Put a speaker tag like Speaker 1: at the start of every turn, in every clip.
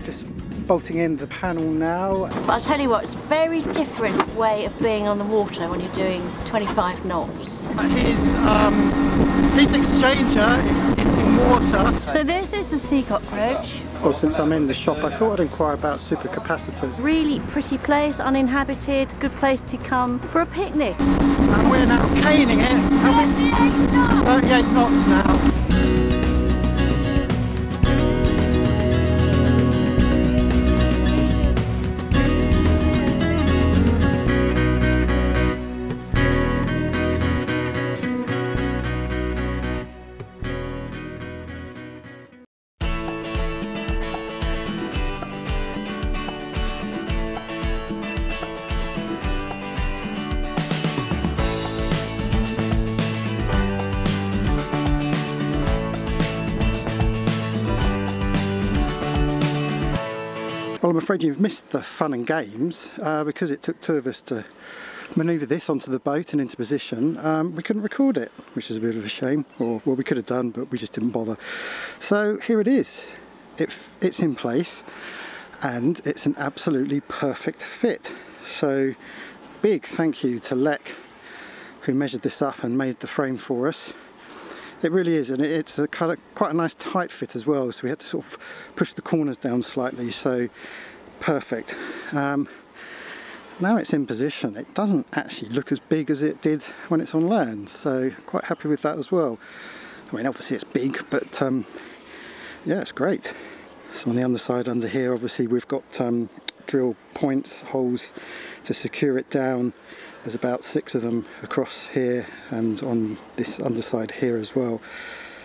Speaker 1: just bolting in the panel now.
Speaker 2: But I'll tell you what, it's a very different way of being on the water when you're doing 25 knots.
Speaker 1: His heat exchanger is in water.
Speaker 2: So this is the sea cockroach.
Speaker 1: Well, since I'm in the shop, I thought I'd inquire about supercapacitors.
Speaker 2: Really pretty place, uninhabited, good place to come for a picnic.
Speaker 1: And we're now caning it. 38 knots now. Well, I'm afraid you've missed the fun and games because it took two of us to manoeuvre this onto the boat and into position. We couldn't record it, which is a bit of a shame, or well, we could have done, but we just didn't bother. So here it is. It's in place and it's an absolutely perfect fit. So big thank you to Lek, who measured this up and made the frame for us. It really is, and it's a kind of quite a nice tight fit as well, so we had to sort of push the corners down slightly, so perfect. Now it's in position, it doesn't actually look as big as it did when it's on land, so quite happy with that as well. I mean, obviously it's big, but yeah, it's great. So on the underside under here, obviously we've got drill points, holes to secure it down. There's about 6 of them across here and on this underside here as well.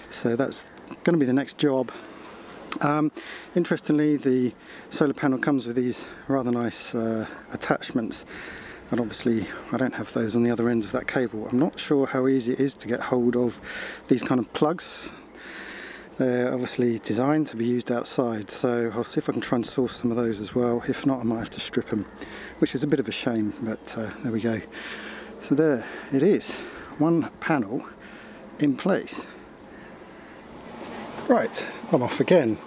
Speaker 1: So that's going to be the next job. Interestingly, the solar panel comes with these rather nice attachments, and obviously I don't have those on the other end of that cable. I'm not sure how easy it is to get hold of these kind of plugs. They're obviously designed to be used outside, so I'll see if I can try and source some of those as well. If not, I might have to strip them, which is a bit of a shame, but there we go. So there it is, one panel in place. Right, I'm off again.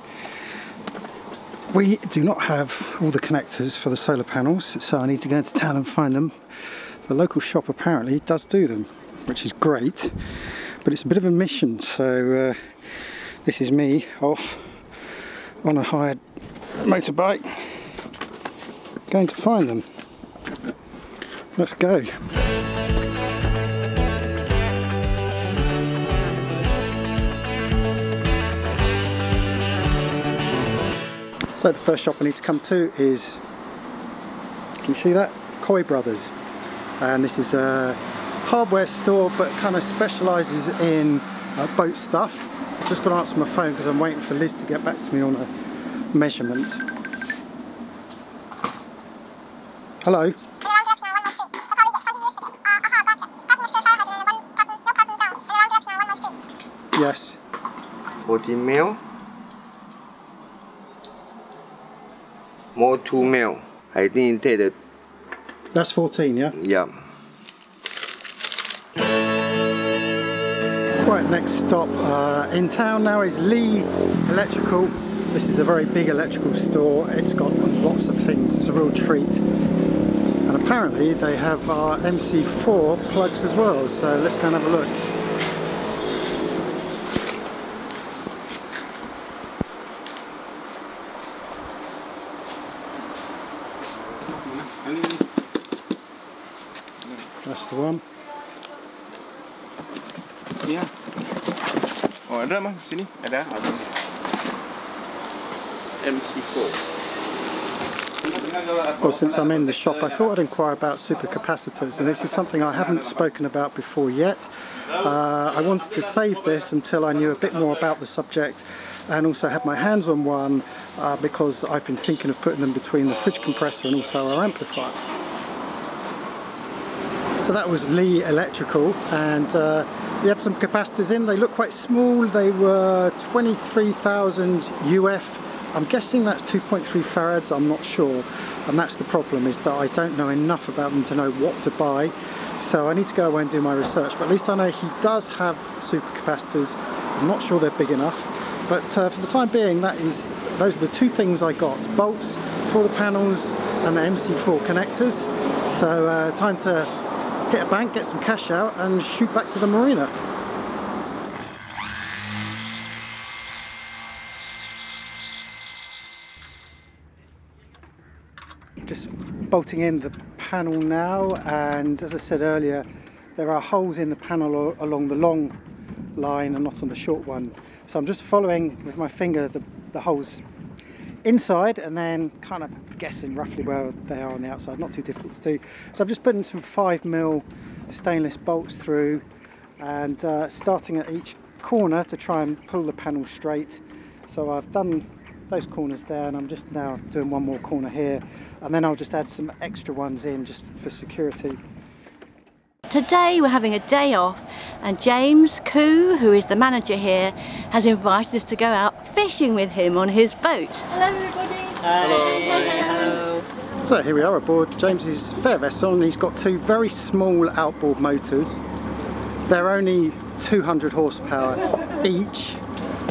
Speaker 1: We do not have all the connectors for the solar panels, so I need to go into town and find them. The local shop apparently does do them, which is great, but it's a bit of a mission, so this is me off on a hired motorbike going to find them. Let's go. So the first shop I need to come to is, can you see that? Koi Brothers, and this is a hardware store but kind of specialises in boat stuff. I've just got to answer my phone because I'm waiting for Liz to get back to me on a measurement. Hello? Yes.
Speaker 3: 14 mil. More 2 mil. I think take the...
Speaker 1: That's 14, yeah?
Speaker 3: Yeah.
Speaker 1: Right, next stop in town now is Lee Electrical. This is a very big electrical store. It's got lots of things. It's a real treat. And apparently they have our MC4 plugs as well. So let's go and have a look. That's the one.
Speaker 4: Iya. Oh, ada Mas sini, ada. MC4.
Speaker 1: Well, since I'm in the shop, I thought I'd inquire about supercapacitors, and this is something I haven't spoken about before yet. I wanted to save this until I knew a bit more about the subject and also had my hands on one because I've been thinking of putting them between the fridge compressor and also our amplifier. So that was Lee Electrical, and we had some capacitors in. They look quite small. They were 23,000 UF. I'm guessing that's 2.3 farads, I'm not sure. And that's the problem, is that I don't know enough about them to know what to buy. So I need to go away and do my research. But at least I know he does have supercapacitors. I'm not sure they're big enough. But for the time being, those are the two things I got: bolts for the panels and the MC4 connectors. So time to hit a bank, get some cash out and shoot back to the marina. Just bolting in the panel now, and as I said earlier, there are holes in the panel along the long line and not on the short one. So I'm just following with my finger the holes inside and then kind of guessing roughly where they are on the outside. Not too difficult to do. So I've just put in some 5mm stainless bolts through, and starting at each corner to try and pull the panel straight. So I've done those corners there, and I'm just now doing one more corner here, and then I'll just add some extra ones in just for security.
Speaker 2: Today we're having a day off, and James Koo, who is the manager here, has invited us to go out fishing with him on his boat. Hello everybody!
Speaker 4: Hello!
Speaker 1: So here we are aboard James's fair vessel, and he's got two very small outboard motors. They're only 200 horsepower each,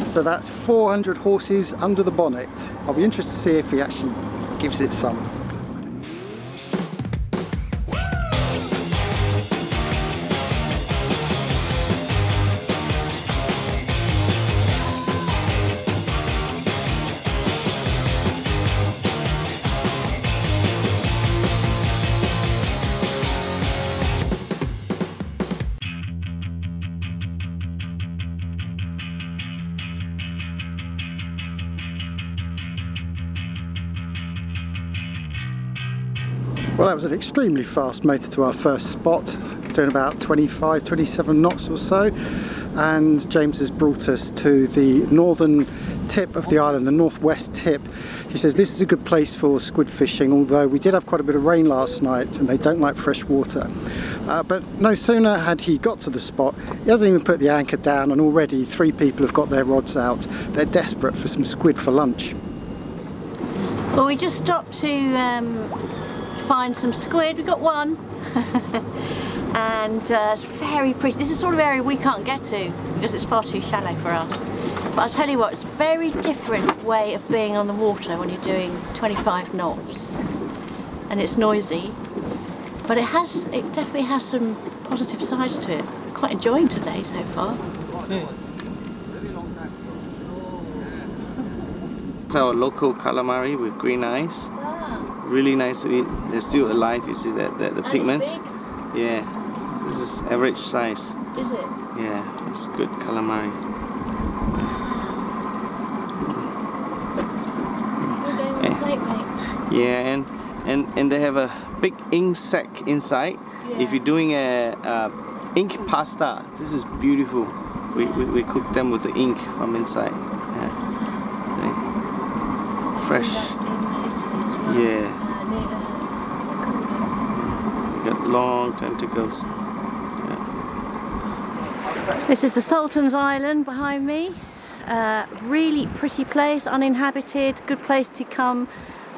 Speaker 1: so that's 400 horses under the bonnet. I'll be interested to see if he actually gives it some. Well, that was an extremely fast motor to our first spot, doing about 25, 27 knots or so, and James has brought us to the northern tip of the island, the northwest tip. He says this is a good place for squid fishing, although we did have quite a bit of rain last night and they don't like fresh water. But no sooner had he got to the spot, he hasn't even put the anchor down, and already 3 people have got their rods out. They're desperate for some squid for lunch.
Speaker 2: Well, we just stopped to find some squid. We got one and it's very pretty. This is the sort of area we can't get to because it's far too shallow for us, but I'll tell you what, it's a very different way of being on the water when you're doing 25 knots, and it's noisy, but it definitely has some positive sides to it. Quite enjoying today so far.
Speaker 5: It's our local calamari with green eyes. Really nice to eat. They're still alive. You see that the pigments? Yeah, this is average size.
Speaker 2: Is it?
Speaker 5: Yeah, it's good calamari. Yeah, and they have a big ink sac inside. Yeah. If you're doing a ink pasta, this is beautiful. We cook them with the ink from inside. Yeah. Fresh. Yeah. Got long tentacles. Yeah.
Speaker 2: This is the Sultan's Island behind me. Really pretty place, uninhabited, good place to come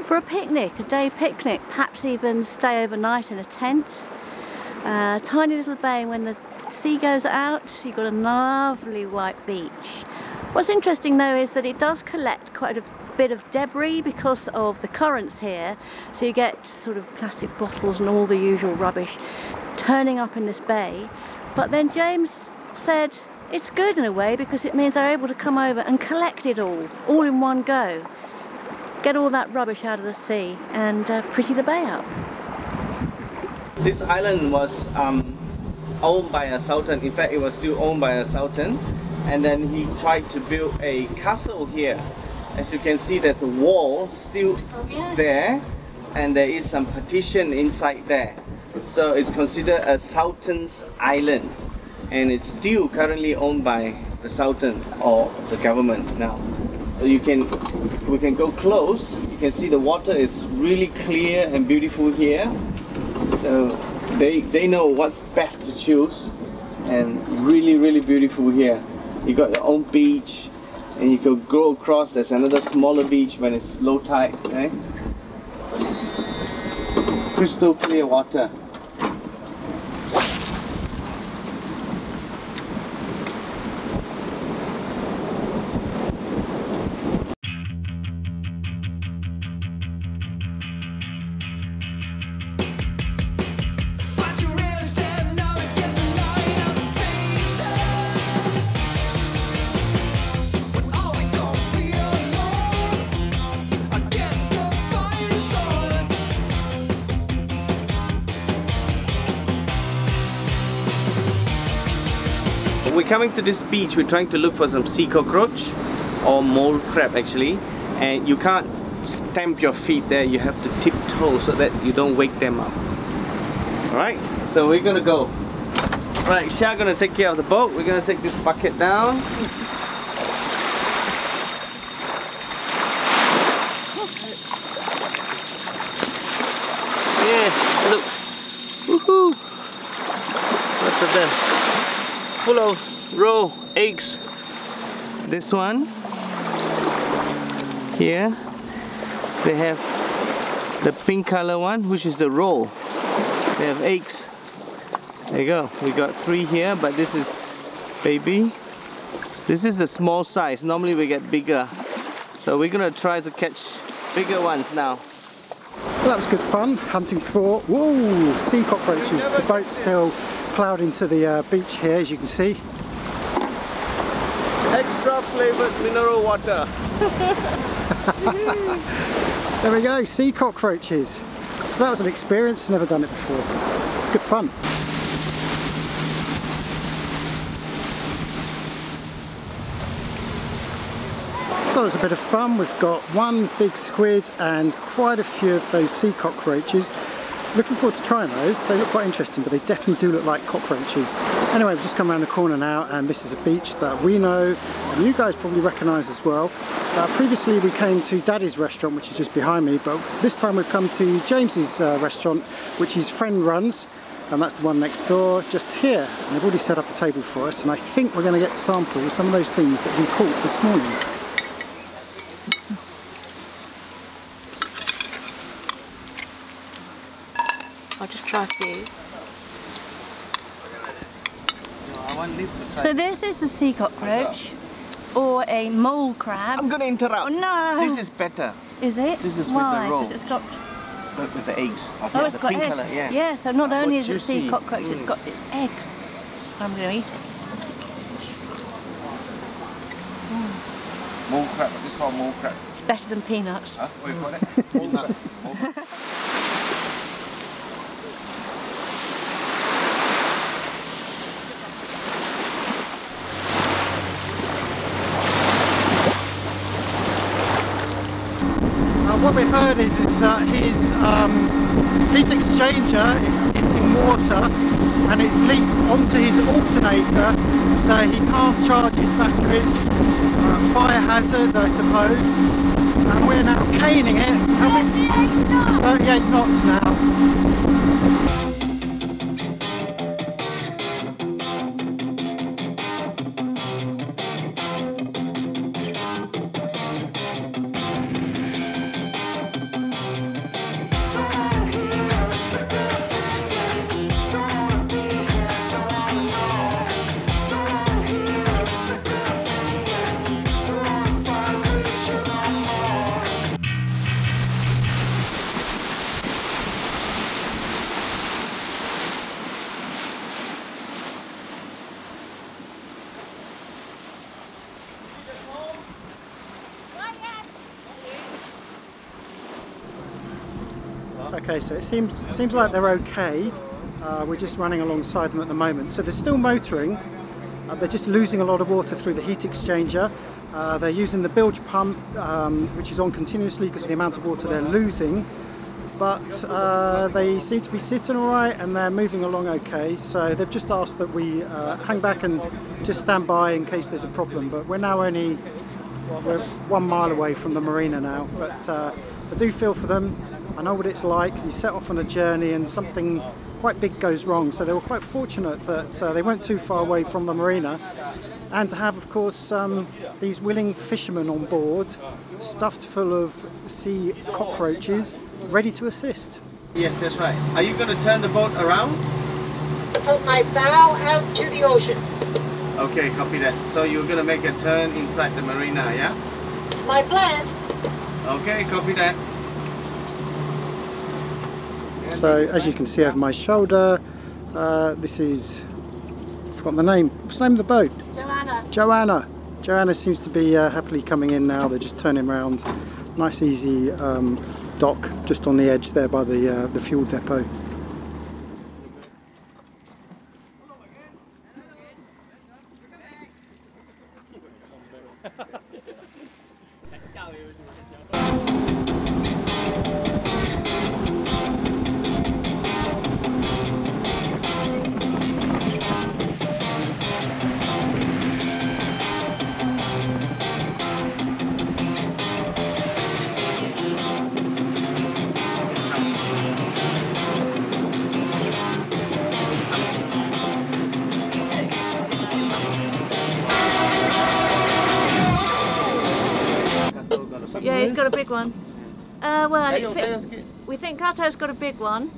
Speaker 2: for a picnic, a day picnic, perhaps even stay overnight in a tent. Tiny little bay, when the sea goes out, you've got a lovely white beach. What's interesting though is that it does collect quite a bit of debris because of the currents here, so you get sort of plastic bottles and all the usual rubbish turning up in this bay. But then James said it's good in a way because it means they're able to come over and collect it all in one go, get all that rubbish out of the sea and pretty the bay up.
Speaker 5: This island was owned by a sultan. In fact, it was still owned by a sultan, and then he tried to build a castle here. As you can see, there's a wall still there, and there is some partition inside there. So it's considered a sultan's island, and it's still currently owned by the sultan or the government now. So we can go close. You can see the water is really clear and beautiful here. So they know what's best to choose, and really beautiful here. You got your own beach, and you could go across. There's another smaller beach when it's low tide, okay? Crystal clear water. we're coming to this beach, we're trying to look for some sea cockroach or mole crab actually, and you can't stamp your feet there, you have to tiptoe so that you don't wake them up. Alright, so we're gonna go. Right, Shah gonna take care of the boat. We're gonna take this bucket down. Yes, look. Woohoo! Lots of them. Full of raw eggs. This one here, they have the pink color one, which is the roe. They have eggs. There you go. We got 3 here, but this is baby. This is the small size. Normally we get bigger. So we're gonna try to catch bigger ones now.
Speaker 1: Well, that was good fun, hunting for, whoa, sea cockroaches. The boat's still ploughed into the beach here, as you can see.
Speaker 5: Extra flavored mineral water.
Speaker 1: There we go, sea cockroaches. So that was an experience, never done it before. Good fun. So it was a bit of fun. We've got 1 big squid and quite a few of those sea cockroaches. Looking forward to trying those. They look quite interesting, but they definitely do look like cockroaches. Anyway, we've just come around the corner now, and this is a beach that we know and you guys probably recognise as well. Previously we came to Daddy's restaurant, which is just behind me, but this time we've come to James's restaurant, which his friend runs, and that's the one next door, just here. And they've already set up a table for us, and I think we're going to get to sample some of those things that we caught this morning.
Speaker 2: I'll just try a few.
Speaker 5: No,
Speaker 2: so this is a sea cockroach or a mole crab.
Speaker 5: I'm gonna interrupt.
Speaker 2: Oh no!
Speaker 5: This is better.
Speaker 2: Is it?
Speaker 5: This is
Speaker 2: Why?
Speaker 5: with the roe.
Speaker 2: Because it's got...
Speaker 5: With the eggs.
Speaker 2: Oh, it's got eggs.
Speaker 5: Color, yeah.
Speaker 2: Yeah, so not only is it
Speaker 5: juicy.
Speaker 2: sea cockroach, it's got its eggs. I'm going to eat it.
Speaker 4: Mole crab, this is called mole crab.
Speaker 2: Better than peanuts.
Speaker 4: Huh? What do you call it? Peanut.
Speaker 1: What we've heard is that his heat exchanger is missing water and it's leaked onto his alternator, so he can't charge his batteries. Fire hazard, I suppose. And we're now caning it, and we're 38 knots now. Okay, so it seems like they're okay. We're just running alongside them at the moment. So they're still motoring. They're just losing a lot of water through the heat exchanger. They're using the bilge pump, which is on continuously because of the amount of water they're losing. But they seem to be sitting all right and they're moving along okay. So they've just asked that we hang back and just stand by in case there's a problem. But we're now we're 1 mile away from the marina now. But I do feel for them. I know what it's like. You set off on a journey and something quite big goes wrong, so they were quite fortunate that they weren't too far away from the marina, and to have, of course, these willing fishermen on board, stuffed full of sea cockroaches, ready to assist.
Speaker 5: Yes, that's right. Are you going to turn the boat around?
Speaker 6: Put my bow out to the ocean.
Speaker 5: Okay, copy that. So you're going to make a turn inside the marina, yeah?
Speaker 6: My plan.
Speaker 5: Okay, copy that.
Speaker 1: So, as you can see over my shoulder, this is, I've forgotten the name. What's the name of the boat?
Speaker 2: Joanna.
Speaker 1: Joanna. Joanna seems to be happily coming in now. They're just turning around. Nice easy dock just on the edge there by the fuel depot.
Speaker 2: a big one. We think Kato's got a big one.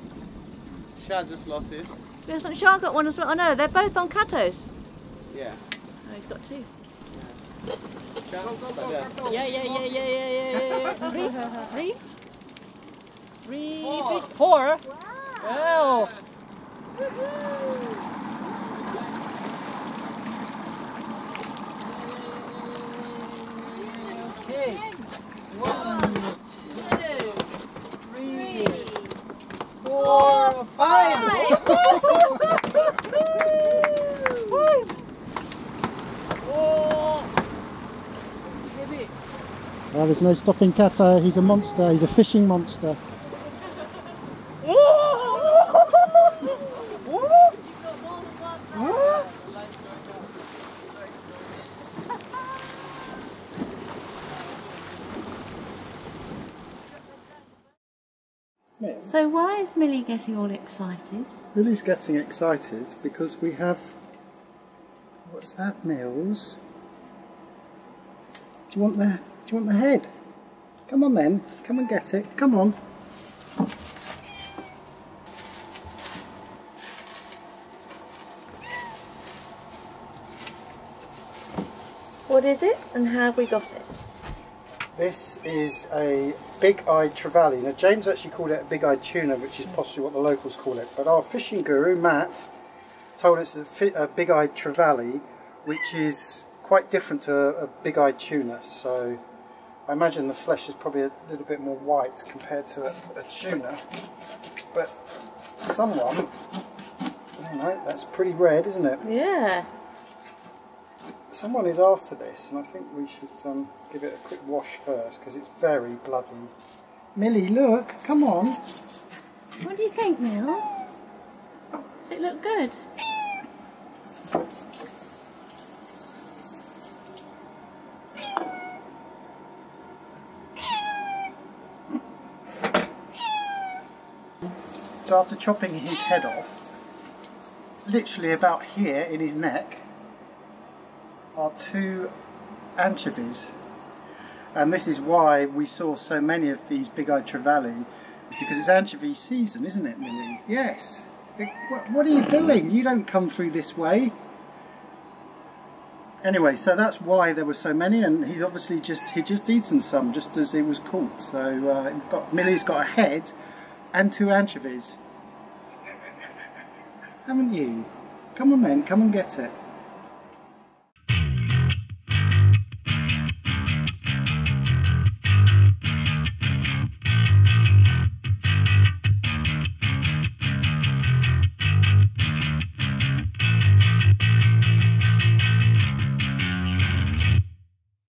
Speaker 5: Shah just lost his.
Speaker 2: Hasn't Shah got one as well? Oh no, they're both on Kato's.
Speaker 5: Yeah.
Speaker 2: Oh, he's got two.
Speaker 5: Yeah.
Speaker 2: Yeah. Three.
Speaker 5: Four.
Speaker 2: Wow.
Speaker 5: Okay. 1, 2, 3, 4, 5.
Speaker 1: Oh, there's no stopping Kato, he's a monster, he's a fishing monster.
Speaker 2: So why is Millie getting all excited?
Speaker 1: Millie's getting excited because we have... What's that, Mills? Do you want the head? Come on then, come and get it, come on.
Speaker 2: What is it and how have we got it?
Speaker 1: This is a big-eyed trevally. Now James actually called it a big-eyed tuna, which is possibly what the locals call it, but our fishing guru Matt told us a big-eyed trevally, which is quite different to a big-eyed tuna. So I imagine the flesh is probably a little bit more white compared to a tuna, but someone, I don't know, that's pretty red, isn't it?
Speaker 2: Yeah.
Speaker 1: Someone is after this, and I think we should give it a quick wash first because it's very bloody. Millie, look, come on.
Speaker 2: What do you think, Mill? Does it look good?
Speaker 1: So after chopping his head off, literally about here in his neck are 2 anchovies, and this is why we saw so many of these big-eyed trevally, because it's anchovy season, isn't it, Millie? Yes. What are you doing? You don't come through this way. Anyway, so that's why there were so many, and he's obviously just eaten some just as it was caught. So Millie's got a head and 2 anchovies. Haven't you? Come on then, come and get it.